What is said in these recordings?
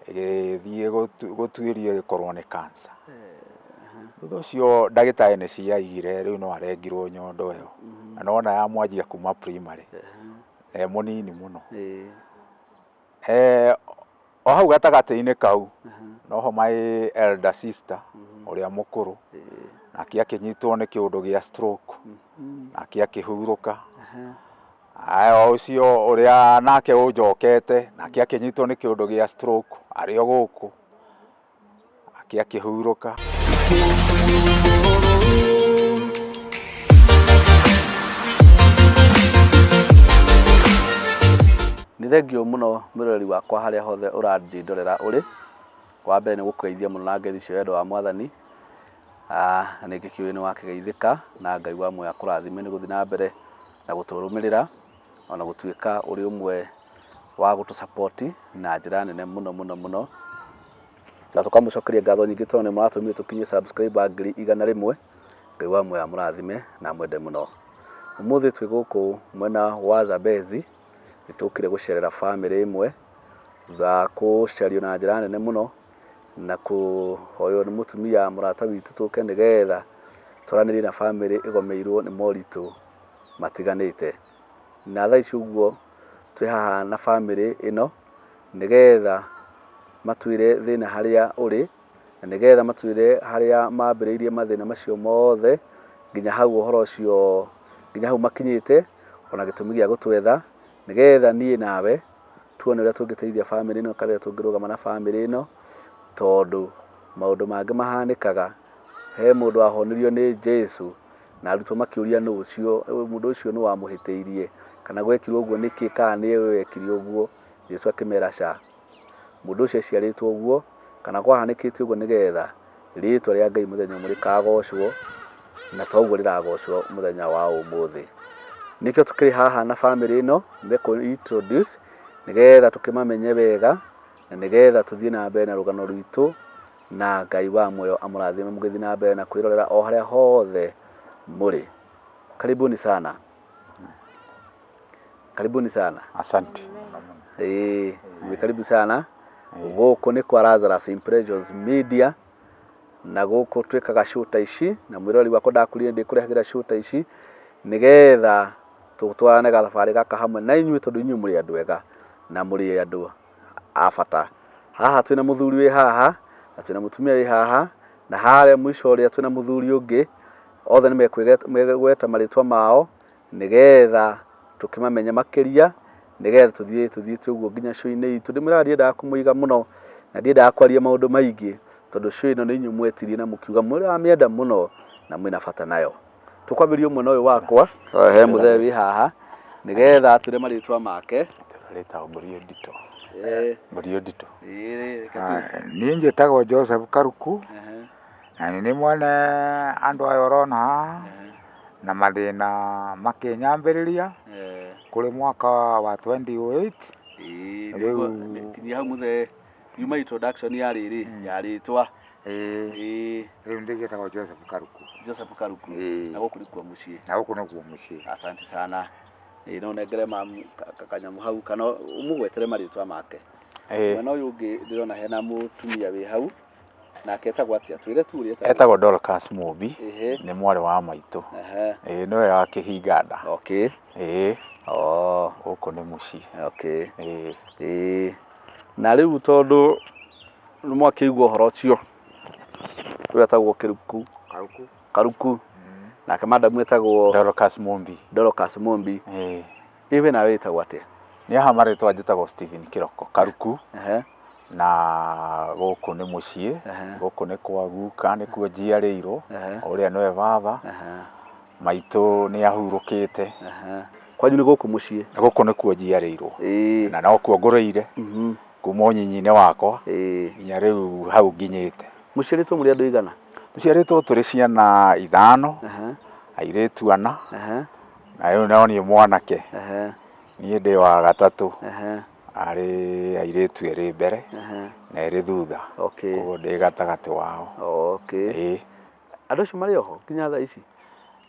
ĩgĩthiĩ gũtuĩrio ĩkorwo nĩ cancer. Thutha ũcio ndagĩtarĩ nĩ ciaigire rĩu no arengirwo nyondo ĩyo, na nona yamwanjia kuma primary mũnini mũno. O hau gatagatĩ-inĩ kau noho my elder sister ũrĩa mũkũrũ nake akĩnyitwo nĩ kĩũndũ gĩa stroke nake akĩhurũka. O ũcio ũrĩa nake ũnjokete nake akĩnyitwo nĩ kĩũndũ gĩa stroke arĩ o gũkũ nake akĩhurũka. Nĩ thengio mũno mwĩroreri wakwa harĩa hothe ũrandindorera ũrĩ. Wa mbere nĩ gũkũgeithia mũno na ngeithi cia wendo wa Mwathani. Na nĩ ngĩkĩũĩ nĩ wakĩgeithĩka na Ngai wa muoyo akũrathime nĩ gũthiĩ na mbere na gũtũrũmĩrĩra ona gũtuĩka ũrĩ ũmwe wa gũtũ support na njĩra nene mũno mũno mũno. Na tũkamũcokeria ngatho nyingĩ tondũ nĩ mũratũmire tũkinye subscriber 100,000. Ngai wa muoyo amũrathime na mwende mũno. Ũmũthĩ twĩ gũkũ mwena wa Zambezi nĩtũkire gũcerera family ĩmwe thutha gũcario na njĩra nene mũno na kũhoywo nĩ mũtumia mũrata witũ tũke nĩgetha twaranĩrie na family ĩgomeirwo nĩ moritũ matiganĩte. Na thaa ici ũguo twĩ haha na family ĩno nĩgetha matuĩre thĩna harĩa ũrĩ na nĩgetha matuĩre harĩa mambĩrĩirie mathĩna macio mothe nginya hau ũhoro ũcio nginya hau makinyĩte ona gĩtũmi gĩa gũtwetha nĩgetha niĩ nawe tuone ũrĩa tũngĩteithia family ĩno kana ũrĩa tũngĩrũgama na family ĩno, tondũ maũndũ mangĩ mahanĩkaga he mũndũ wahonirio nĩ Jesu na arutwo makĩũria nũ ũcio, mũndũ ũcio nĩ wamũhĩtĩirie kana gwekirwo ũguo nĩkĩ kana nĩ we wekire ũguo. Jesu akĩmera ca mũndũ ũcio aciarĩtwo ũguo kana kwahanĩkĩte ũguo nĩgetha rĩĩtwa rĩa Ngai mũthenya ũmwe rĩkagocwo na toguo rĩragocwo mũthenya wa ũmũthĩ. Nĩkĩo tũkĩrĩ haha na family ĩno introduce nĩgetha tũkĩmamenye wega na nĩgetha tũthiĩ na mbere na rũgano rwitũ na Ngai wa muoyo amũrathime mũgĩthiĩ na mbere na kwĩrorera o harĩa hothe mũrĩ. Karibuni sana. Karibuni sana. Asante. Karibu sana. Gũkũ nĩ kwa Lazarus Impressions Media na gũkũ twĩkaga show ta ici na mwĩroreri wakwa ndakurire ndĩkũrehagĩra show ta ici nĩgetha tũtwarane gathabarĩ gaka hamwe na inyuĩ tondũ inyuĩ mũrĩ andũ ega na mũrĩ andũ a bata. Haha twĩna mũthuri wĩ haha na twĩna mũtumia wĩ haha na harĩa mũico ũrĩa twĩna mũthuri ũngĩ, othe nĩ mekwĩgweta marĩtwa mao nĩgetha tũkĩmamenye makĩria nĩgetha tũthiĩte ũguo nginya show-inĩ itũ. Ndĩmwĩraga ndiendaga kũmũiga mũno na ndiendaga kwaria maũndũ maingĩ tondũ show ĩno nĩ inyuĩ mwetirie na mũkiuga mũramĩenda mũno na mwĩna bata nayo. Tũkwambĩrĩria mwena ũyũ wakwa he mũthee wĩ haha nĩgetha atwĩre marĩtwa make. Rĩtagwo Mũriũ Nditũ. Mũriũ Nditũ. Niĩ njĩtagwo Joseph Karuku na nĩ mwene andũ aya ũrona haha na mathĩna makĩnyambĩrĩria kũrĩ mwaka wa 28. Rĩu hau mũthee yuma introduction ya rĩrĩ ya rĩtwa. Rĩu ndĩgĩtagwo Joseph Karuku. Joseph Karuku. Na gũkũ nĩkuo mũciĩ. Na gũkũ nĩkuo mũciĩ. Asante sana. No nengere kanyamũ hau kana ũmũgwetere marĩtwa make. Mwena ũyũ ũngĩ ndĩrona hena mũtumia wĩ hau nake etagwo atĩa? Twĩre tu ũrĩa etagwo Dorcas Mũmbi, nĩ mwarĩ wa maitũ. Nĩwe wakĩhinga nda. Okay. Gũkũ nĩ mũciĩ. Okay. Na rĩu tondũ nĩ mwakĩigua ũhoro ũcio ũyũ etagwo Karuku nake madamu etagwo Dorcas Mũmbi. Dorcas Mũmbi. Iwe nawe wĩtagwo atĩa? Niĩ haha marĩtwa njĩtagwo Stephen Kĩroko Karuku. Na gũkũ nĩ mũciĩ, gũkũ nĩ kwa guka, nĩkuo njiarĩirwo, ũrĩa nĩwe baba. Maitũ nĩ ahurũkĩte. Kwanyu nĩ gũkũ mũciĩ? Gũkũ nĩkuo njiarĩirwo na nokuo ngũrĩire kuma ũnyinyi-inĩ wakwa nginya rĩu hau nginyĩte. Mũciarĩtwo mũrĩ andũ aigana? Mũciarĩtwo tũrĩ ciana 5, airĩtu 4 na rĩu no niĩ mwanake. Niĩ ndĩ wa gatatũ, arĩ airĩtu erĩ mbere na erĩ thutha, koguo ndĩ gatagatĩ wao. Andũ acio marĩ oho nginya thaa ici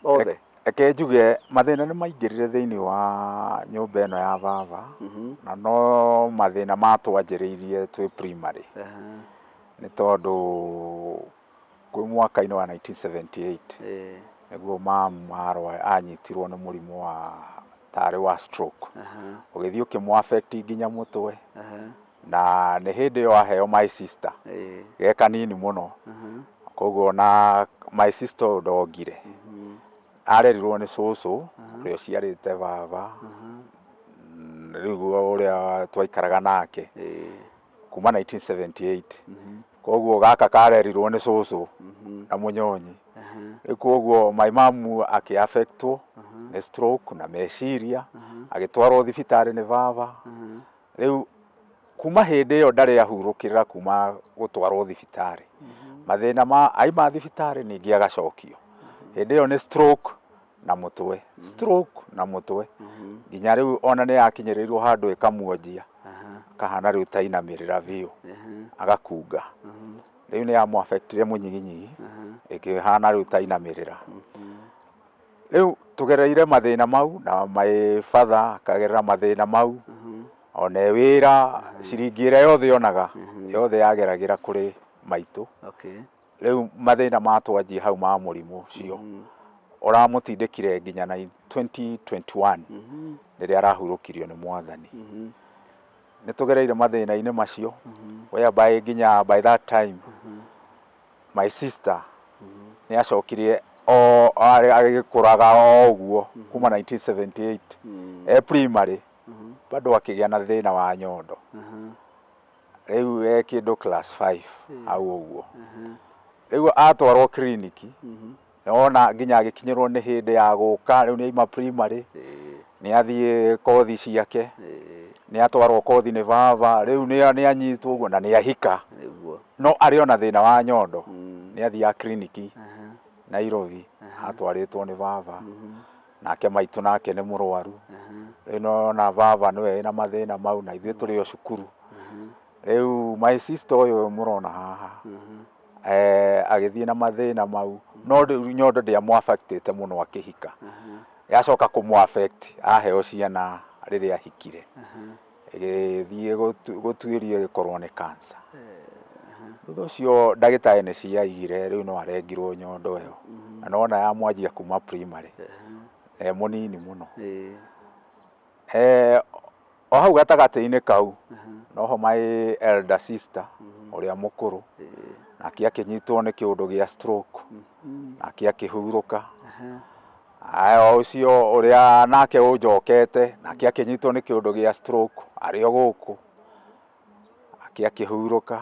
othe? eke njuge mathina nĩ maingĩrire thĩinĩ wa nyũmba ĩno ya baba na no mathina matwanjĩrĩirie twĩ primary nĩ tondũ kwĩ mwaka-inĩ wa 1978 nĩguo mamu anyitirwo nĩ mũrimũ wa tarĩ wa stroke ũgĩthiĩ ũkĩmũ affect nginya mũtwe na nĩ hĩndĩ ĩyo aheo my sister ge kanini mũno koguo na my sister ndongire arerirwo nĩ cũcũ ũrĩa ũciarĩte baba rĩu ũrĩa twaikaraga nake kuma 1978 koguo gaka karerirwo nĩ cũcũ na mũnyonyi koguo my mom akĩ affectwo nĩ stroke na meciria agĩtwarwo thibitarĩ nĩ baba rĩu kuma hĩndĩ ĩyo ndarĩ ahurũkĩra kuma gũtwarwo thibitarĩ mathĩna aima thibitarĩ ningĩ agacokio hĩndĩ ĩyo nĩ stroke na mũtwe stroke na mũtwe nginya rĩu ona nĩ yakinyĩrĩirwo handũ ĩkamuonjia kahana rĩu tainamĩrĩra biũ agakunga rĩu nĩ yamu affectire mũnyiginyigi ĩkĩhana rĩu tainamĩrĩra rĩu tũgereire mathĩna mau na my father akagerera mathĩna mau ona wĩra ciringi ĩrĩa yothe yonaga yothe yageragĩra kũrĩ maitũ rĩu mathĩna matwanjia hau ma mũrimũ ũcio ũramũtindĩkire nginya na 2021 rĩrĩa arahurũkirio nĩ mwathani nĩ tũgereire mathĩna-inĩ macio whereby nginya by that time my sister nĩ acokirie agĩkũraga o ũguo kuma 1978 primary bado akĩgĩa na thĩna wa nyondo rĩu kĩndũ class 5 hau ũguo rĩu atwarwo kiriniki ona nginya agĩkinyĩrwo nĩ hĩndĩ ya gũka rĩu nĩ aima primary nĩ athiĩ kothi ciake nĩ atwarwo kothi nĩ baba rĩu nĩ anyitwo ũguo na nĩ ahika no arĩ ona thĩna wa nyondo nĩ athiaga kiriniki Nairobi atwarĩtwo nĩ baba nake maitũ nake nĩ mũrwaru rĩu na baba nĩwe na mathĩna mau na ithuĩ tũrĩ o cukuru rĩu my sister ũyũ mũrona haha agĩthiĩ na mathĩna mau no nyondo ndĩamũ-affectĩte mũno akĩhika yacoka kũmũ-affect aheo ciana rĩrĩa ahikire ĩgĩthiĩ gũtuĩrio ĩgĩkorwo nĩ cancer thutha ũcio ndagĩtarĩ nĩ ciaigire rĩu no arengirwo nyondo ĩyo na nona yamwanjia kuma primary mũnini mũno o hau gatagatĩ-inĩ kau noho my elder sister ũrĩa mũkũrũ nake akĩnyitwo nĩ kĩũndũ gĩa stroke nake akĩhurũka ũcio ũrĩa nake ũnjokete nake akĩnyitwo nĩ kĩũndũ gĩa stroke arĩ o gũkũ akĩhurũka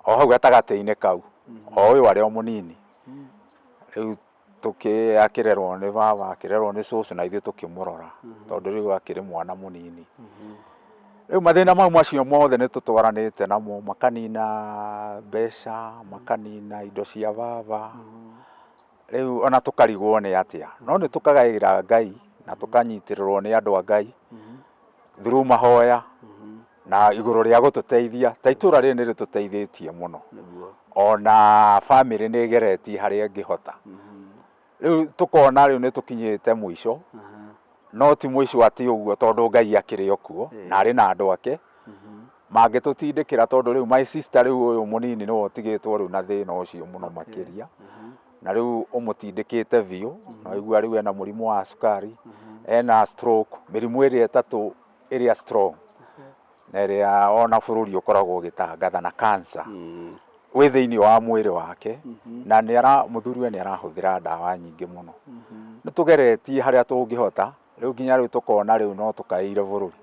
o hau gatagatĩ-inĩ kau o ũyũ arĩ o mũnini rĩu akĩrerwo nĩ baba akĩrerwo nĩ cũcũ na ithuĩ tũkĩmũrora tondũ rĩu akĩrĩ mwana mũnini rĩu mathĩna mau macio mothe nĩ tũtwaranĩte namo makanina mbeca makanina indo cia baba rĩu ona tũkarigwo nĩ atĩa no nĩ tũkagaĩra Ngai na tũkanyitĩrĩrwo nĩ andũ a Ngai through mahoya na igũrũ rĩa gũtũteithia ta itũra rĩrĩ nĩ rĩtũteithĩtie mũno ona family nĩ ĩgeretie harĩa ĩngĩhota rĩu tũkona rĩu nĩ tũkinyĩte mũico no ti mũico atĩ ũguo tondũ Ngai akĩrĩ o kuo na arĩ na andũ ake mangĩtũtindĩkĩra tondũ rĩu my sister rĩu ũyũ mũnini nĩwe ũtigĩtwo rĩu na thĩna ũcio mũno makĩria na rĩu ũmũtindĩkĩte biũ na waigua rĩu ena mũrimũ wa cukari ena stroke mĩrimũ ĩrĩa ĩtatũ ĩrĩa strong na ĩrĩa ona bũrũri ũkoragwo ũgĩtangatha na cancer wĩ thĩinĩ wa mwĩrĩ wake na mũthuriwe nĩ arahũthĩra ndawa nyingĩ mũno nĩ tũgeretie harĩa tũngĩhota rĩu nginya rĩu tũkona rĩu no tũkaĩire bũrũri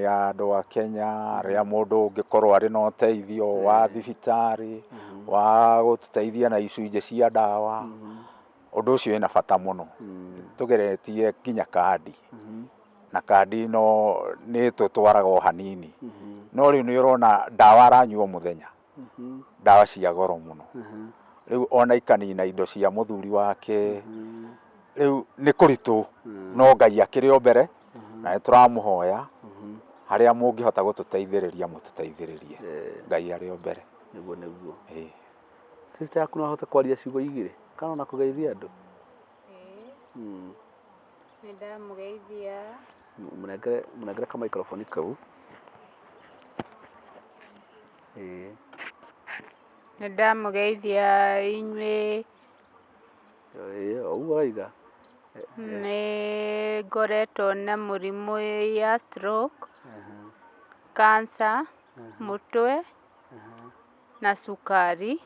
andũ a Kenya arĩa mũndũ ũngĩkorwo arĩ na ũteithio wa thibitarĩ wa gũtũteithia na icunjĩ cia ndawa ũndũ ũcio wĩna bata mũno tũgeretie nginya kandi na kandi no nĩ tũtwaraga o hanini no rĩu nĩ ũrona ndawa aranyua mũthenya ndawa cia goro mũno rĩu ona ikanina indo cia mũthuri wake rĩu nĩ kũritũ no Ngai akĩrĩ o mbere na nĩtũramũhoya harĩa mũngĩhota gũtũteithĩrĩria mũtũteithĩrĩrie Ngai arĩ o mbere sister yaku no ahote kwaria ciugo igĩrĩ kana na kũgeithia andũ Nĩndamugeithia. Mũnengere ka microphone kau. Nĩndamugeithia inyuĩ. Ũguo waiga. Nĩ ngoretwo na mũrimũ ya stroke, cancer, mũtwe na cukari,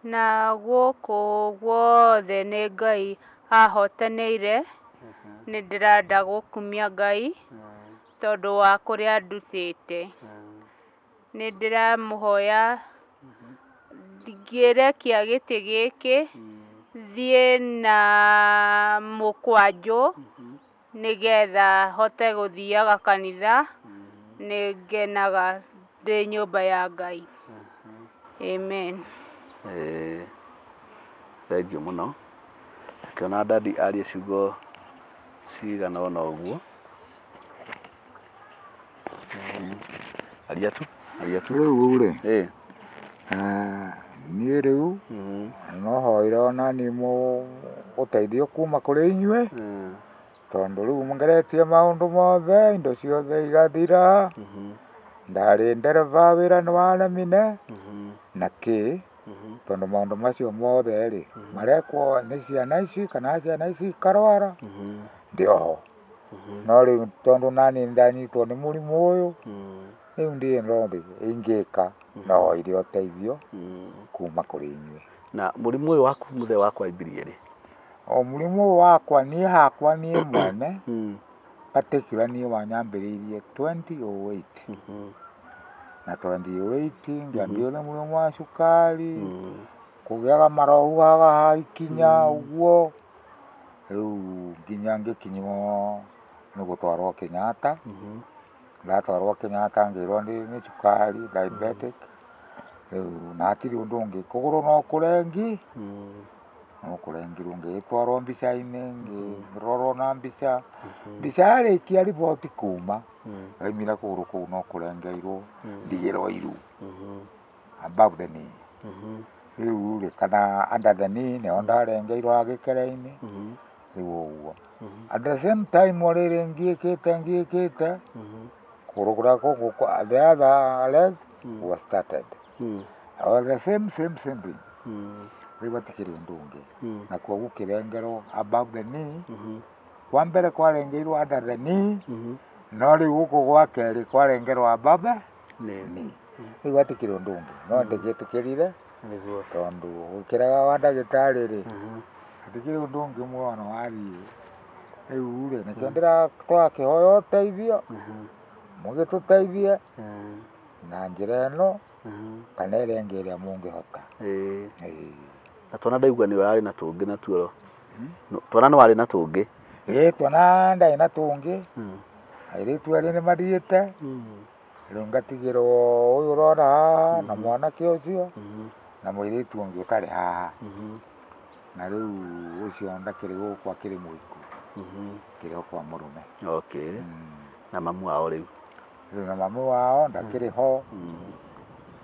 na gũkũ guothe nĩ Ngai ahotanĩire. Nĩndĩrenda gũkumia Ngai tondũ wa kũrĩa andutĩte. Nĩndĩramũhoya ngĩrekia gĩtĩ gĩkĩ thiĩ na mũkwanjũ nĩgetha hote gũthiaga kanitha. Nĩngenaga ndĩ nyũmba ya Ngai. Amen. Thank you mũno. Akiona Daddy aria ciugo cigana ona ũguo. Aria tu. Rĩu rĩ, niĩ rĩu no hoire onani ũteithio kuma kũrĩ inyuĩ, tondũ rĩu ngeretie maũndũ mothe, indo ciothe igathira. Ndarĩ ndereba wĩra nĩwaremire na kĩ, tondũ maũndũ macio mothe rĩ marekwo nĩ ciana ici kana ciana ici ikarwara ndĩ oho. No rĩu tondũ nani ndanyitwo nĩ mũrimũ ũyũ, rĩu ndirĩ ndĩ ingĩka, no hoire ũteithio kuma kũrĩ inyuĩ. Na mũrimũ ũyũ waku mũthee wakwambirie rĩ? O mũrimũ ũyũ wakwa niĩ hakwa niĩ mwene particular niĩ wanyambĩrĩirie 2008. Na 2008 ngĩambio nĩ mũrimũ wa cukari, kũgĩaga marohu haha ikinya ũguo. Rĩu nginya ngĩkinywo nĩ gũtwarwo Kenyatta. Ndatwarwo Kenyatta ngĩrwo nĩ cukari, diabetic. Rĩu na hatirĩ ũndũ ũngĩ, kũgũrũ no kũrengi, no kũrengirwo. Ngĩgĩtwarwo mbica-inĩ, ngĩrorwo na mbica. Mbica yarĩkia riboti kuma, yaumire kũgũrũ kũu no kũrengeirwo ndigĩrwo iru above the knee. Rĩu rĩ kana under the knee nĩho ndarengeirwo gĩkĩra-inĩ. Rĩu ũguo. At the same time rĩrĩ ngĩkĩte kũgũrũ kũrĩa kũngũ, the other leg was started. Or the same thing. Rĩu hatikĩrĩ ũndũ ũngĩ. Na kuoguo kĩrengerwo above the knee. Kwa mbere kwarengeirwo under the knee, no rĩu gũkũ gwa kerĩ kwarengerwo above knee. Rĩu hatikĩrĩ ũndũ ũngĩ, no ndĩgĩtĩkĩrire tondũ gũkĩraga wa ndagĩtarĩ rĩ, hatikĩrĩ ũndũ ũngĩ mwana wathiĩ. Rĩu rĩ nĩkĩo ndĩrakĩhoya ũteithio, mũgĩtũteithie na njĩra ĩno kana ĩrĩa ĩngĩ ĩrĩa mũngĩhota. Na tuona ndaigua nĩ warĩ na tũngĩ natuo. Tuona nĩ warĩ na tũngĩ. Tuona ndarĩ na tũngĩ. Airĩtu erĩ nĩmathiĩte. Rĩu ngatigĩrwo ũyũ ũrona haha na mwanake ũcio na mũirĩtu ũngĩ ũtarĩ haha. Na rĩu ũcio ndakĩrĩ gũkũ akĩrĩ mũiku, akĩrĩ o kwa mũrũme. Na mamu wao rĩu? Rĩu na mamu wao ndakĩrĩ ho.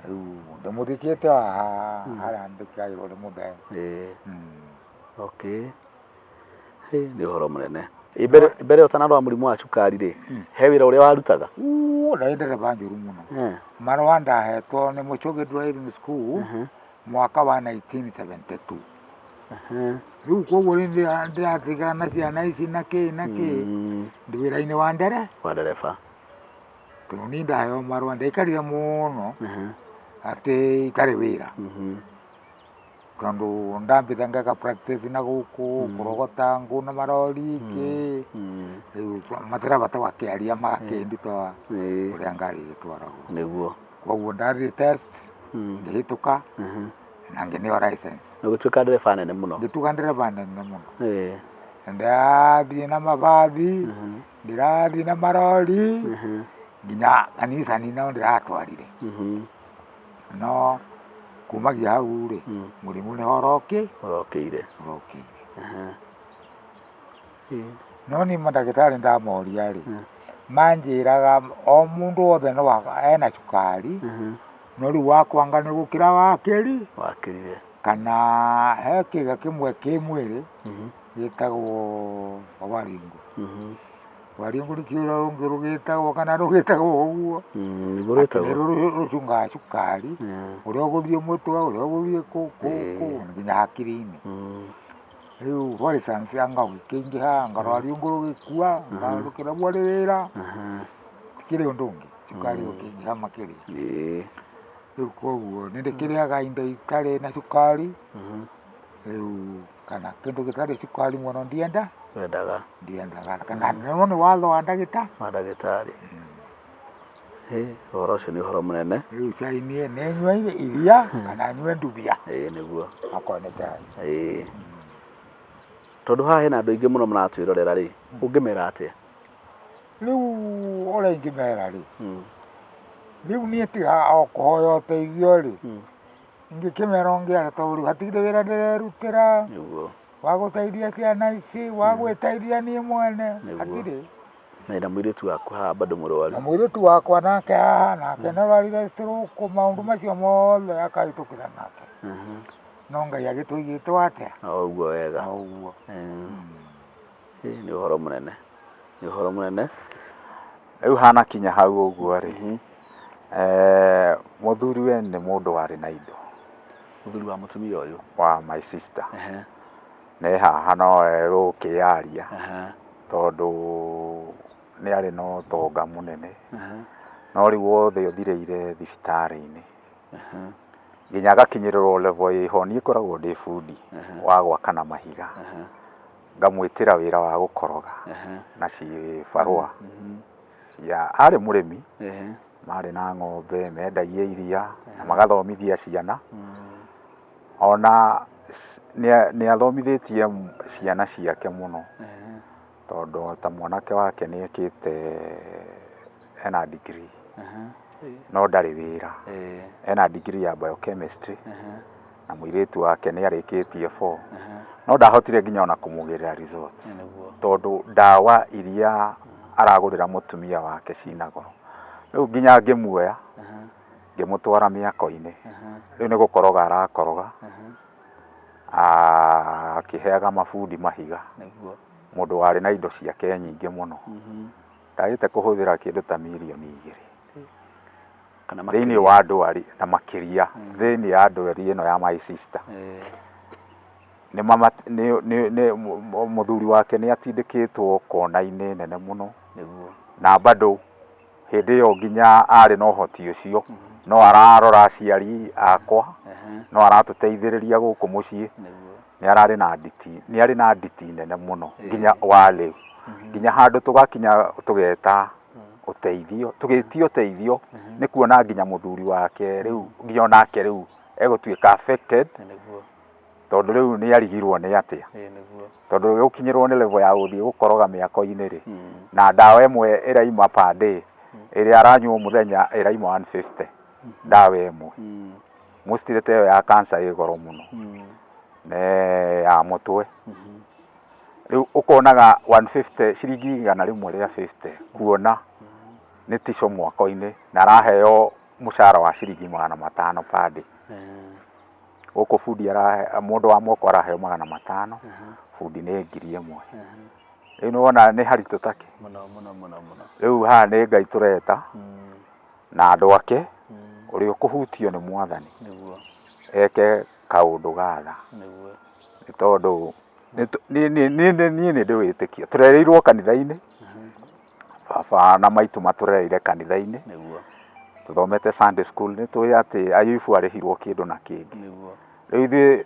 Rĩu ndĩmũthikĩte haha harĩa ndĩkagĩrwo nĩ mũthee. Nĩ ũhoro mũnene. Mbere ũtanarwara mũrimũ wa cukari rĩ, he wĩra ũrĩa warutaga? Ndarĩ ndereba njũru mũno. Marũa ndahetwo nĩ Mũchũgĩ Driving School mwaka wa 1972. Rĩu koguo ndĩratigana na ciana ici na kĩ ndĩ wĩra-inĩ wa ndereba. Tondũ niĩ ndaheo marũa ndaikarire mũno atĩ itarĩ wĩra. Tondũ ndambĩte ngeka practice na gũkũ kũrogota ngũ na marori kĩ. Rĩu matereba tũgakĩaria magakĩnduta ũrĩa ngari ĩgĩtwaragwo. Nĩguo. Koguo ndathiĩ test ngĩhĩtũka na ngĩneo license. Na ũgĩtuĩka ndereba nene mũno? Ngĩtuĩka ndereba nene mũno. Ndathiĩ na mabathi, ndĩrathiĩ na marori, nginya kanisani no ndĩratwarire. No kumagia hau rĩ mũrimũ nĩho ũrokĩire. No niĩ mandagĩtarĩ ndamoria rĩ, manjĩraga o mũndũ wothe ena cukari, no rĩu wakwanga nĩ gũkĩra wakĩrire kana he kĩga kĩmwe kĩ mwĩrĩ gĩtagwo Waringo. Waringo nĩ kĩũra rũngĩ rũgĩtagwo kana rũgĩtagwo ũguo. Rũcungaga cukari ũrĩa ũgũthiĩ mũtwe ũrĩa ũgũthiĩ kũu nginya hakiri-inĩ. Rĩu fluorescence anga ũgĩkĩingĩha anga rwaringo rũgĩkua anga rũkĩremwo nĩ wĩra tikĩrĩ ũndũ ũngĩ cukari ũkĩingĩha makĩria. Rĩu koguo nĩ ndĩkĩrĩaga indo itarĩ na cukari rĩu kana kĩndũ gĩtarĩ cukari mũno ndiendaga kana nĩ watho wa ndagĩtarĩ. Ũhoro ũcio nĩ ũhoro mũnene. Rĩu cai nĩ nyue iria kana nyue ndubia. Nĩguo akorwo nĩ cai. Tondũ haha hena andũ aingĩ mũno maratwĩrorera rĩ, ũngĩmera atĩa? Rĩu ũrĩa ingĩmera rĩ, rĩu niĩ tiga o kũhoya ũteithio rĩ, ingĩkĩmera ũngĩaga tondũ rĩu hatirĩ wĩra ndĩrerutĩra wa gũteithia ciana ici wa gwĩteithia niĩ mwene hatirĩ. Na mũirĩtu waku haha bado mũrwaru. Na mũirĩtu wakwa nake haha nake nĩ arwarire stroke maũndũ macio mothe akahĩtũkĩra nake. No Ngai agĩtũigĩte atĩa? Ũguo wega. Ũguo. Nĩ ũhoro mũnene. Nĩ ũhoro mũnene. Rĩu hanakinya hau ũguo rĩ, mũthuri we nĩ mũndũ warĩ na indo. Mũthuri wa mũtumia ũyũ? Wa my sister. Nĩ haha no erũkĩaria tondũ nĩ arĩ na ũtonga mũnene. No rĩu wothe ũthirĩire thibitarĩ-inĩ. Nginya agakinyĩrĩrwo level ĩho niĩ ngoragwo ndĩ bundi wa gwaka na mahiga. Ngamwĩtĩra wĩra wa gũkoroga na cibarũa. Arĩ mũrĩmi, marĩ na ng'ombe, mendagia iria na magathomithia ciana. Ona nĩ athomithĩtie ciana ciake mũno tondũ ta mwanake wake nĩ ekĩte ena degree no ndarĩ wĩra. Ena degree ya biochemistry na mũirĩtu wake nĩ arĩkĩtie 4 no ndahotire nginya ona kũmũgĩrĩra result tondũ ndawa iria aragũrĩra mũtumia wake cina goro. Rĩu nginya ngĩmuoya ngĩmũtwara mĩako-inĩ. Rĩu nĩ gũkoroga arakoroga akĩheaga mabundi mahiga. Mũndũ warĩ na indo ciake nyingĩ mũno. Ndagĩte kũhũthĩra kĩndũ ta mirioni 2 thĩinĩ wa ndwari na makĩria thĩinĩ ya ndwari ĩno ya my sister. Mũthuri wake nĩ atindĩkĩtwo kona-inĩ nene mũno na bado hĩndĩ ĩyo nginya arĩ na ũhoti ũcio no ararora aciari akwa no aratũteithĩrĩria gũkũ mũciĩ. Nĩ arĩ na nditi nene mũno nginya wa rĩu nginya handũ tũgakinya tũgeta ũteithio tũgĩtio ũteithio nĩ kuona nginya mũthuri wake rĩu nginya onake rĩu egũtuĩka affected tondũ rĩu nĩ arigirwo nĩ atĩa tondũ gũkinyĩrwo nĩ level ya gũthiĩ gũkoroga mĩako-inĩ rĩ na ndawa ĩmwe ĩraima per day ĩrĩa aranyua mũthenya ĩraima 150 ndawa ĩmwe. Mũcitirĩte ĩyo ya cancer ĩ goro mũno na ya mũtwe. Rĩu ũkonaga 150 ciringi igana rĩmwe rĩa 50 kuona nĩ tico mwako-inĩ na araheo mũcara wa ciringi 500 per day. Gũkũ bundi mũndũ wa moko araheo 500 bundi nĩ 1000. Rĩu nĩ wona nĩ haritũ take. Rĩu haha nĩ Ngai tũreta na andũ ake ũrĩa ũkũhutio nĩ Mwathani eke kaũndũ gatha nĩ tondũ niĩ nĩ ndĩwĩtĩkia. Tũrereirwo kanitha-inĩ baba na maitũ matũrereire kanitha-inĩ tũthomete Sunday school. Nĩ tũĩ atĩ Ayubu arĩhirwo kĩndũ na kĩngĩ. Rĩu ithuĩ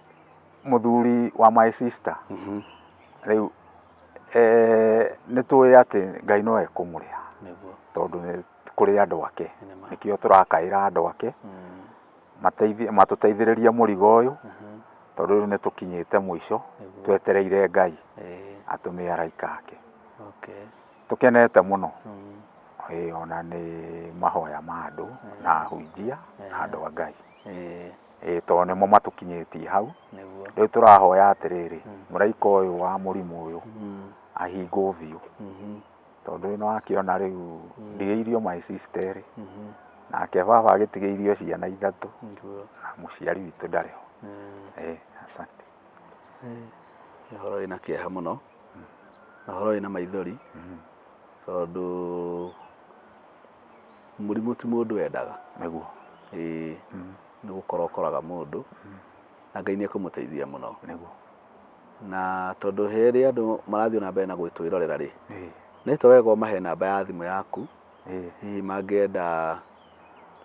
mũthuri wa my sister rĩu nĩ tũĩ atĩ Ngai no ekũmũrĩha tondũ nĩ kũrĩ andũ ake. Nĩkĩo tũrakaĩra andũ ake matũteithĩrĩrie mũrigo ũyũ tondũ rĩu nĩ tũkinyĩte mũico twetereire Ngai atũme araika ake. Tũkenete mũno ona nĩ mahoya ma andũ na ahunjia na andũ a Ngai tondũ nĩmo matũkinyĩtie hau. Rĩu tũrahoya atĩrĩrĩ mũraika ũyũ wa mũrimũ ũyũ ahingwo biũ tondũ nĩ wakĩona rĩu ndigĩirio my sister nake baba agĩtigĩirio ciana 3 na mũciari witũ ndarĩ ho. Asante. horo ina kĩeha mũno na horo ina maithori tondũ mũrimũ ti mũndũ endaga nĩguo nĩ gũkorwo ũkoraga mũndũ na Ngai nĩ ekũmũteithia mũno nĩguo na tondũ hĩrĩ andũ marathiĩ na mbere na gwĩtwĩrorera rĩ nĩ twega ũmahe namba ya thimũ yaku hihi mangĩenda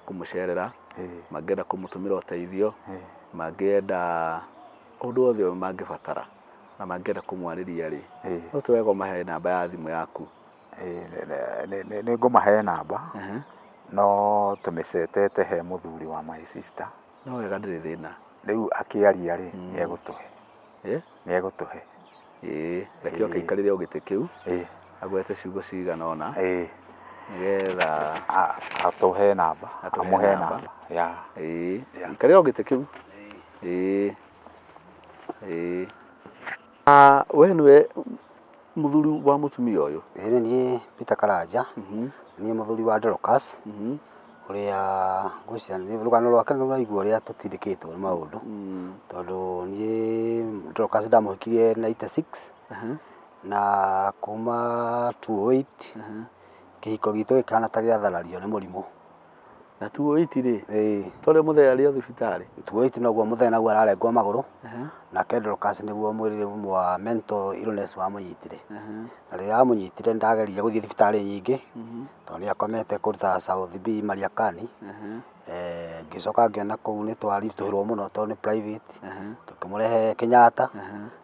kũmũcerera mangĩenda kũmũtũmĩra ũteithio mangĩenda ũndũ wothe mangĩbatara na mangĩenda kũmwarĩria rĩ no ti wega ũmahe namba ya thimũ yaku nĩ ngũmahe namba no tũmĩcetete he mũthuri wa my sister no wega ndĩrĩ thĩna rĩu akĩaria rĩ nĩ egũtũhe reke oke aikarĩre o gĩtĩ kĩu agwete ciugo cigana ũna nĩgetha atũhe namba amũhe namba aikarĩre o gĩtĩ kĩu we nĩwe mũthuri wa mũtumia ũyũ? Niĩ Peter Karanja niĩ mũthuri wa Dorcas ũrĩa ngwĩciria rũgano rwake nĩ rũraigua ũrĩa tũtindĩkĩtwo nĩ maũndũ tondũ niĩ Dorcas ndamũhikirie 96 na kuma 2008 kĩhiko gitũ gĩkĩhana ta gĩatharario nĩ mũrimũ. Na 2008 rĩ twarĩ mũthenya arĩ o thibitarĩ? 2008 noguo mũthenya naguo ararengwo magũrũ nake Dorcas nĩguo mũrimũ wa mental illness wamũnyitire na rĩrĩa wamũnyitire nĩndageririe gũthiĩ thibitarĩ nyingĩ tondũ nĩ akomete kũruta South B Mariakani ngĩcoka ngĩona kũu nĩ twaritũhĩrwo mũno tondũ nĩ private tũkĩmũrehe Kenyatta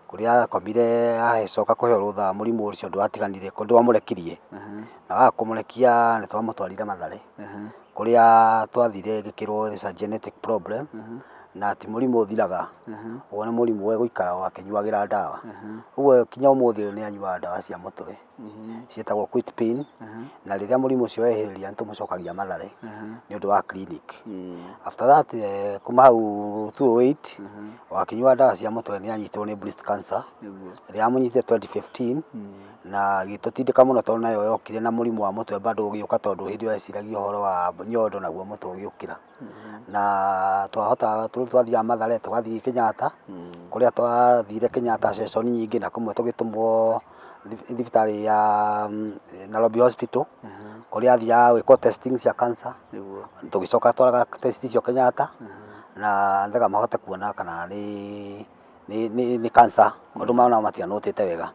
kũrĩa akomire agĩcoka kũheo rũtha mũrimũ ũcio ndwatiganire ndwamũrekirie na waga kũmũrekia nĩ twamũtwarire Mathare kũrĩa twathire gĩkĩrwo is a genetic problem na ti mũrimũ ũthiraga ũguo nĩ mũrimũ wegũikara akĩnyuagĩra ndawa ũguo kinya ũmũthĩ nĩ anyuaga ndawa cia mũtwe ciĩtagwo quit pain na rĩrĩa mũrimũ ũcio wehĩrĩria nĩ tũmũcokagia Mathare nĩ ũndũ wa clinic. After that kuma hau 2008 akĩnyua ndawa cia mũtwe nĩ anyitirwo nĩ breast cancer ĩrĩa yamũnyitire 2015 na gĩtũtindĩka mũno tondũ nayo yokire na mũrimũ wa mũtwe bado ũgĩũka tondũ hĩndĩ ĩyo eciragia ũhoro wa nyondo naguo mũtwe ũgĩũkĩra na twathiaga Mathare tũgathiĩ Kenyatta kũrĩa twathire Kenyatta session nyingĩ na kũmwe tũgĩtũmwo thibitarĩ ya Nairobi Hospital kũrĩa athiaga gwĩkwo testing cia cancer tũgĩcoka twaraga test icio Kenyatta na nĩgetha mahote kuona kana nĩ cancer ũndũ maona matianũtĩte wega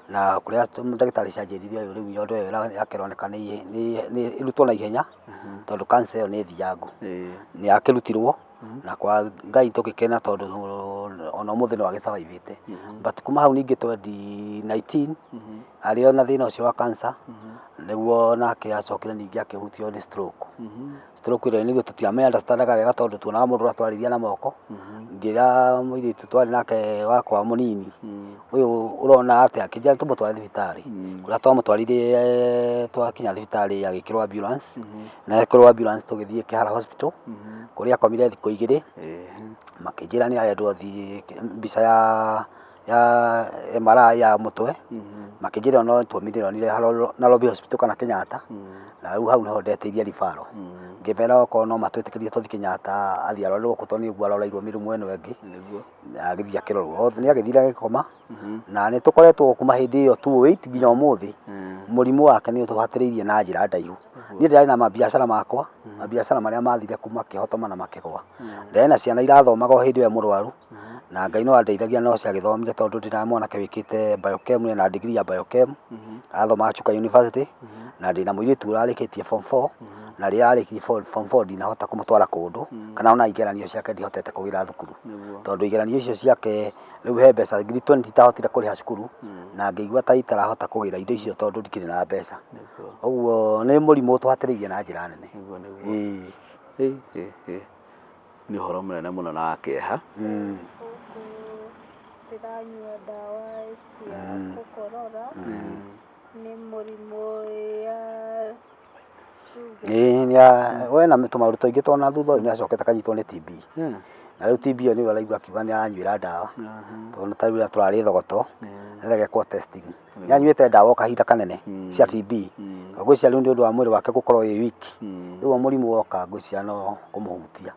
na kũrĩa ndagĩtarĩ cianjĩririe rĩu nyondo ĩyo yakĩroneka nĩ ĩrutwo na ihenya tondũ cancer ĩyo nĩ thiangu nĩ yakĩrutirwo na kwa Ngai tũgĩkena tondũ ona ũmũthĩ no agĩsurvivĩte but kuma hau ningĩ 2019 arĩ na thĩna ũcio wa cancer nĩguo nake acokire ningĩ akĩhutio nĩ stroke ĩrĩa nĩguo tũtiamĩ understandaga wega tondũ tuonaga mũndũ atwarithia na moko ngĩra mũirĩtu twarĩ nake wakwa mũnini ũyũ ũrona atĩ akĩnjĩra tũmũtware thibitarĩ kũrĩa twamũtwarire twakinya thibitarĩ agĩkĩrwo ambulance na ekĩrwo ambulance tũgĩthiĩ Kĩhara Hospital kũrĩa akomire thikũ igĩrĩ makĩnjĩra nĩ arendwo thiĩ mbica ya MRI ya mũtwe makĩnjĩra no tuomithironire Nairobi Hospital kana Kenyatta na rĩu hau niho ndetĩirie ribaro ngĩmera okorwo no matwĩtĩkĩrie tũthiĩ Kenyatta athiĩ arorerwo kuo tondũ nĩguo aroreirwo mĩrimũ ĩno ĩngĩ agĩthiĩ akĩrorwo nĩ agĩthire agĩkoma na nĩ tũkoretwo kuma hĩndĩ ĩyo 2008 nginya ũmũthĩ mũrimũ wake nĩ ũtũhatĩrĩirie na njĩra ndaihu. Niĩ ndĩrarĩ na mabiacara makwa mabiacara marĩa mathire kuma makĩhotoma na makĩgwa ndĩrarĩ na ciana irathomaga o hĩndĩ ĩyo mũrwaru na Ngai no andeithagia no ciagĩthomire tondũ ndĩrarĩ mwanake wĩkĩte biochem na degree ya biochem athomaga Chuka University na ndĩna mũirĩtu ũrarĩkĩtie form 4 na rĩrĩa arĩkirie form 4 ndinahota kũmũtwara kũndũ kana ona igeranio ciake ndihotete kũgĩra thukuru tondũ igeranio icio ciake rĩu he mbeca ngiri 20 itahotire kũrĩha cukuru na ngĩigua ta itarahota kũgĩra indo icio tondũ ndikĩrĩ na mbeca ũguo nĩ mũrimũ ũtũhatĩrĩirie na njĩra nene. Nĩ ũhoro mũnene mũno na kĩeha ndĩranyua ndawa cia gũkorora nĩ mũrimũ we na tũmaũndũ tũingĩ twona thutha ũyũ nĩ acokete akanyitwo nĩ TB na rĩu TB ĩyo nĩwe araigua akiuga nĩ aranyuĩra ndawa tondũ ta rĩu tũrarĩ thogoto nĩgekwo testing nĩ anyuĩte ndawa kahinda kanene cia TB ngwĩciria rĩu nĩ ũndũ wa mwĩrĩ wake gũkorwo wĩ wiki rĩu mũrimũ woka ngwĩciria no kũmũhutia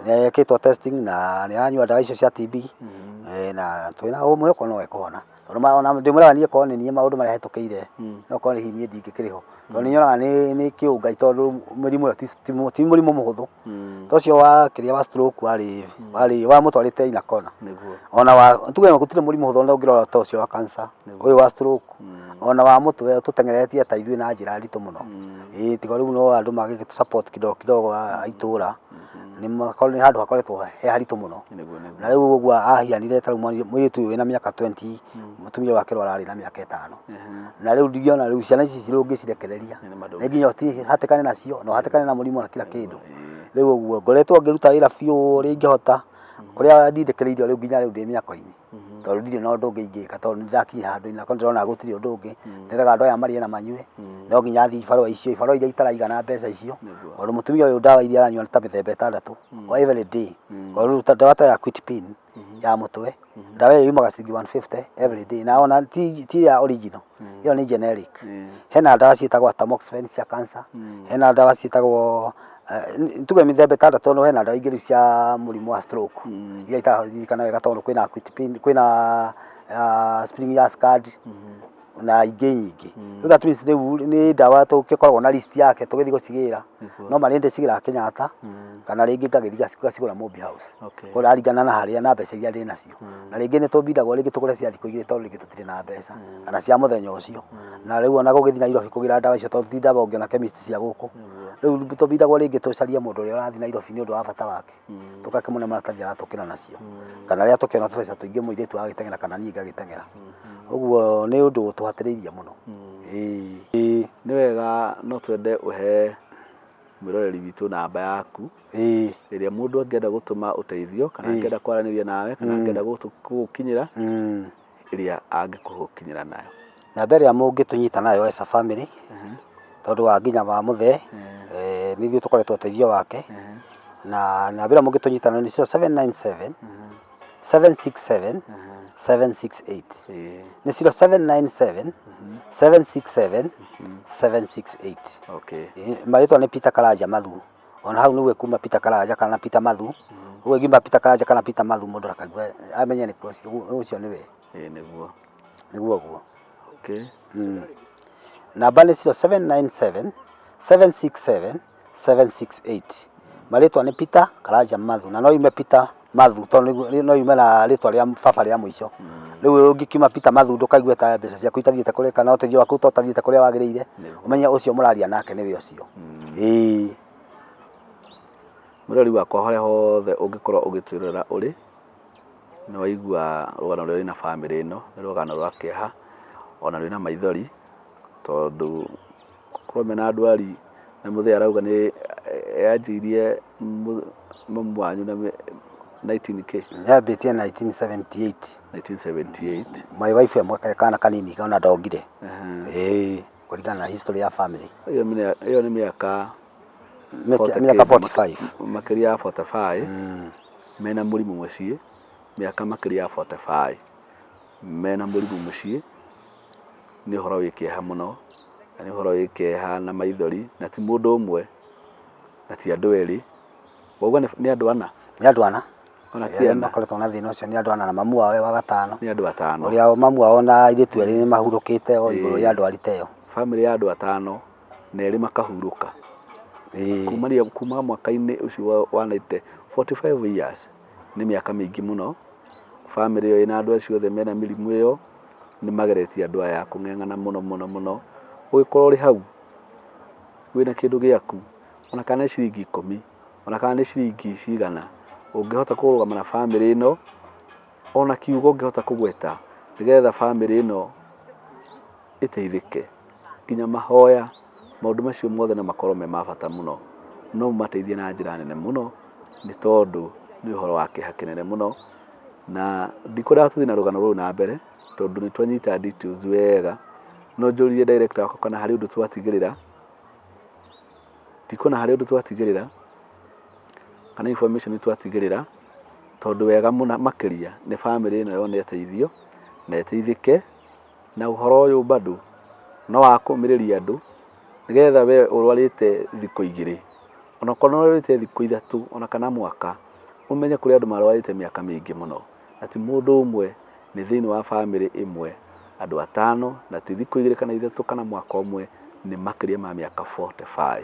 nĩekĩtwo testing na nĩ aranyua ndawa icio cia TB na twĩna mwĩhoko no ekũhona tondũ ona ndĩmwĩraga niĩ korwo nĩ niĩ maũndũ marĩa hetũkĩire no korwo hihi niĩ ndingĩkĩrĩ ho tondũ nĩ nyonaga nĩ kĩũngai tondũ mũrimũ ũyũ ti mũrimũ mũhũthũ ta ũcio wa kĩrĩa wa stroke warĩ wamũtwarĩte ina kona ona tuge gũtirĩ mũrimũ mũhũthũ ũngĩrora ta ũcio wa cancer ũyũ wa stroke ona wa mũtwe tũtengeretie ta ithuĩ na njĩra nditũ mũno tiga rĩu no andũ magĩgĩtũ support kidogo a itũra nĩ handũ hakoretwo he haritũ mũno na rĩu ũguo ahianire ta rĩu mũirĩtu ũyũ wĩna mĩaka 20 mũtumia wake ararĩ na mĩaka 5 na rĩu ndingĩona rĩu ciana ici ũngĩcirekereria nĩ nginya hatĩkane nacio no hatĩkane na mũrimũ na kila kĩndũ rĩu ũguo ngoretwo ngĩruta wĩra biũ ũrĩa ingĩhota kũrĩa ndindĩkĩrĩirio rĩu nginya rĩu ndĩ mĩako-inĩ tondũ ndirĩ na ũndũ ũngĩ ingĩka tondũ nĩndakinya handũ-inĩ nakwa ndĩrona gũtirĩ ũndũ ũngĩ nĩgetha andũ aya marĩe na manyue no nginya athiĩ ibarũa iria itaraigana mbeca icio tondũ mũtumia ũyũ ndawa iria aranyua ta mĩthemba 6 o every day tondũ ndawa ta ya quitipin ya mũtwe ndawa ĩyo yumaga ciringi 150 every day na ona ti ya original ĩyo nĩ generic hena ndawa ciĩtagwo tamoxifen cia cancer hena ndawa ciĩtagwo tuge mĩthemba 6 no hena ndawa ingĩ cia mũrimũ wa stroke iria itaririkana wega tondũ kwĩna quitipin kwĩna spring ya scad na ingĩ nyingĩ that means rĩu nĩ ndawa tũgĩkoragwo na list yake tũgĩthiĩ gũcigĩra no marĩ ndĩcigĩra Kenyatta kana rĩngĩ ngagĩthiĩ gacigũra Mobi House kũringana na harĩa na mbeca iria ndĩ nacio na rĩngĩ nĩ tũbindagwo rĩngĩ tũgũre cia thikũ igĩrĩ tondũ rĩngĩ tũtirĩ na mbeca kana cia mũthenya ũcio na rĩu ona gũgĩthiĩ Nairobi kũgĩra ndawa icio tondũ ti ndawa ũngĩona chemist cia gũkũ rĩu tũbindagwo rĩngĩ tũcarie mũndũ ũrĩa ũrathiĩ Nairobi nĩ ũndũ wa bata wake tũgakĩmũne maratathi aratũkĩra nacio kana rĩrĩa tũkĩona tũbeca tũingĩ mũirĩtu agagĩteng'era kana niĩ ngagĩteng'era ũguo nĩ ũndũ tũhatĩrĩirie mũno nĩ wega no twende ũhe mwĩroreri witũ namba yaku ĩrĩa mũndũ angĩenda gũtũma ũteithio kana angĩenda kwaranĩria nawe kana angĩenda gũgũkinyĩra ĩrĩa angĩkũkinyĩra nayo namba ĩrĩa mũngĩtũnyita nayo as a family tondũ wa nginya wa mũthee nĩ ithuĩ tũkoretwo ũteithio wake na namba ĩrĩa mũngĩtũnyita nayo nĩcio 797 767 768 nĩ 0797 767 768 marĩtwa nĩ Peter Karanja Mathu ona hau nĩguo kuma Peter Karanja kana Peter Mathu ũguo ngima Peter Karanja kana Peter Mathu mũndũ akaigua amenye nĩ ũcio nĩwe nĩguo ũguo namba nĩ 0797 767 768 marĩtwa nĩ Peter Karanja Mathu na no yume Peter Mathu tondũ no yume na rĩtwa rĩa baba rĩa mũico rĩu ũngĩkiuma Peter Mathu ndũkaigue ta mbeca ciaku itathiĩte kũrĩa kana ũteithio waku ũtathiĩte kũrĩa wagĩrĩire ũmenye ũcio mũraria nake nĩwe ũcio mũrori wakwa harĩa hothe ũngĩkorwo ũgĩtwĩrora ũrĩ nĩ waigua rũgano rũrĩ na bamĩrĩ ĩno nĩ rũgano rwa kĩeha ona rwĩna maithori tondũ korwo mena ndwari na mũthee arauga nĩ yanjirie mamu wanyu na 19k yambĩtie 1978 my wife kana kanini ona ndongire kũringana na history ya family ĩyo nĩ mĩaka 45 makĩria ya 45 mena mũrimũ mũciĩ mĩaka makĩria ya 45 mena mũrimũ mũciĩ nĩ ũhoro wĩ kĩeha mũno na nĩ ũhoro wĩ kĩeha na maithori na ti mũndũ ũmwe na ti andũ erĩ ũguo nĩ andũ ana ona ti ana makoretwo na thĩna ũcio nĩ andũ ana na mamu wao wa gatano nĩ andũ atano ũrĩa mamu wao na airĩtu erĩ nĩ mahurũkĩte o igũrũ rĩa ndwarĩte ĩyo bamĩrĩ ya andũ atano na erĩ makahurũka kuma mwaka-inĩ ũcio wa 45 years nĩ mĩaka mĩingĩ mũno bamĩrĩ ĩyo ĩna andũ acio othe mena mĩrimũ ĩyo nĩ mageretie andũ aya kũng'eng'ana mũno ũgĩkorwo ũrĩ hau wĩna kĩndũ gĩaku ona kana nĩ ciringi 10 ona kana nĩ ciringi cigana ũngĩhota kũrũgama na bamĩrĩ ĩno ona kiugo ũngĩhota kũgweta nĩgetha bamĩrĩ ĩno ĩteithĩke nginya mahoya maũndũ macio mothe no makorwo me mabata mũno no mateithie na njĩra nene mũno nĩ tondũ nĩ ũhoro wa kĩeha kĩnene mũno na ndikũrega tũthiĩ na rũgano rũu na mbere tondũ nĩ twanyita details wega no njũrie director wakwa kana harĩ ũndũ twatigĩrĩra ndikuona harĩ ũndũ twatigĩrĩra kana information twatigĩrĩra tondu wega muna makiria ni family ino yone teithio na eteithike na uhoro uyu bado no wakumiriria andu nigetha we urwarite thiko igiri ona kono urwarite thiko ithatu ona kana mwaka umenye kuri andu marwarite miaka mingi muno ati mundu umwe ni thiini wa family imwe andu atano na ti thiko igiri kana ithatu kana mwaka umwe ni makiria ma miaka 45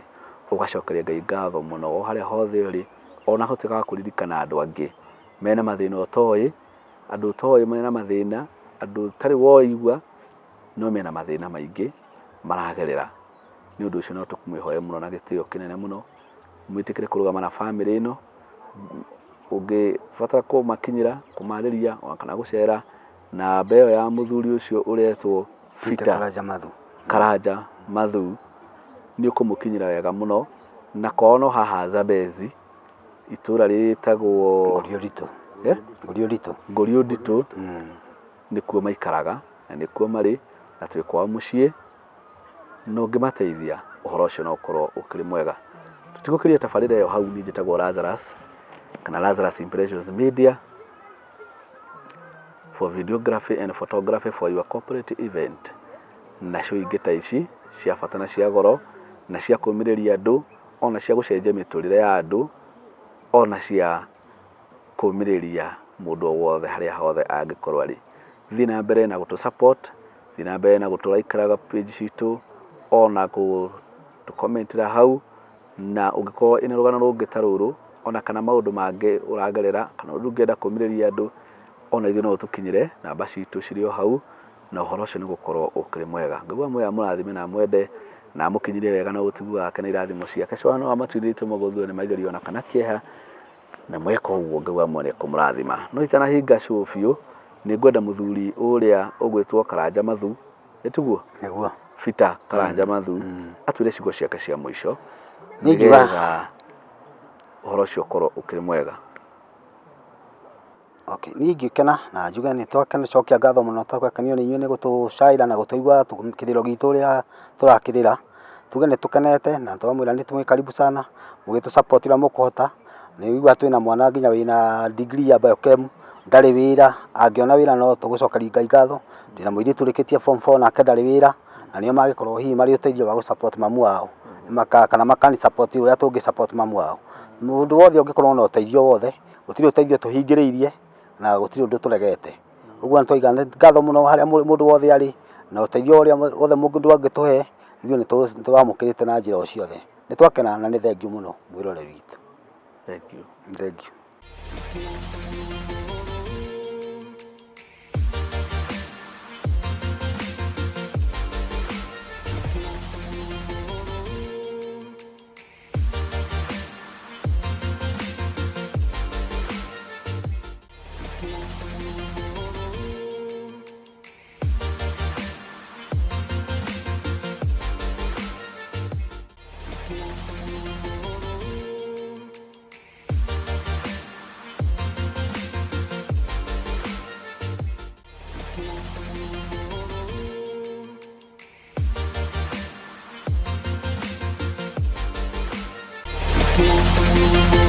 ugacokeria Ngai ngatho muno o haria hothe uri ona hotika kuririkana andu angi mena mathina otoi andu toi mena mathina andu tari woigwa no mena mathina maingi maragerera ni undu ucio no tukumwihoe muno na gitio kinene muno mwitikire kurugama na family ino ungi fatara ko makinyira kumariria kana gucera na mbeo ya muthuri ucio uretwo Peter Karanja Mathu ni ukumukinyira wega muno na kono haha Zambezi itura ritagwo Ngorio Ndito nikuo maikaraga na nikuo mari na twikwa mucii no ngimateithia uhoro ucio no korwo ukiri mwega tutigukiria tabarira yo hau ni njitagwo Lazarus kana Lazarus Impressions Media for videography and photography for your corporate event na cio ingita ici cia bata na cia goro na cia kumiriria andu ona cia gucenjia miturire ya andu ona cia kumiriria mundu wothe haria hothe angikorwo ari thina mbere na gutu support thina mbere na gutu like page citu ona ku commentira hau na ungikorwo ina rugano rungi taruru ona kana maundu mangi uragerera kana ungienda kumiriria andu ona ithuĩ no tukinyire namba citu cirio hau na uhoro ucio ni gukorwo ukiri mwega ngigwa moya murathime na mwende na mukinyire wega na utigu wake na irathimo ciake cwana amatuirite muguthu ni maithori ona kana kieha na mweko uguo ngigwa mwone kumurathima no itana hinga show ni ngwenda muthuri uria ugwitwo Karanja Mathu nituguo niguo Peter Karanja Mathu atwire cigo ciake cia muico nigiwa uhoro ucio korwo ukiri mwega. Okay, ni ngikena na njuga ni twakena cokia ngatho muno twakaniyo ni inyuĩ ni gutucaira na gutuigua kiriro gitu ria turakirira tuge ni tukenete na twamwira ni tumwe karibu sana mugitu support ira mukuhota ni wigua twina mwana nginya wina degree ya biochem ndari wira angiona wira no tugucokeria Ngai ngatho ndina muiri turikitie form 4 na ndari wira na niyo magikorwo hihi mari uteithio wa gusupport mamu wao kana makani support uria tungi support mamu wao mundu wothe ungikorwo na uteithio wothe gutiri uteithio tuhingiriirie na gutiri undu turegete uguo ntoiga ngatho muno haria mundu wothe ari na uteithio uria wothe mundu angituhe ithuĩ ni twamukirite na njira ciothe ni twakena na ni thengiũ muno mwiroreri witu. Thank you. Thank you. Thank you.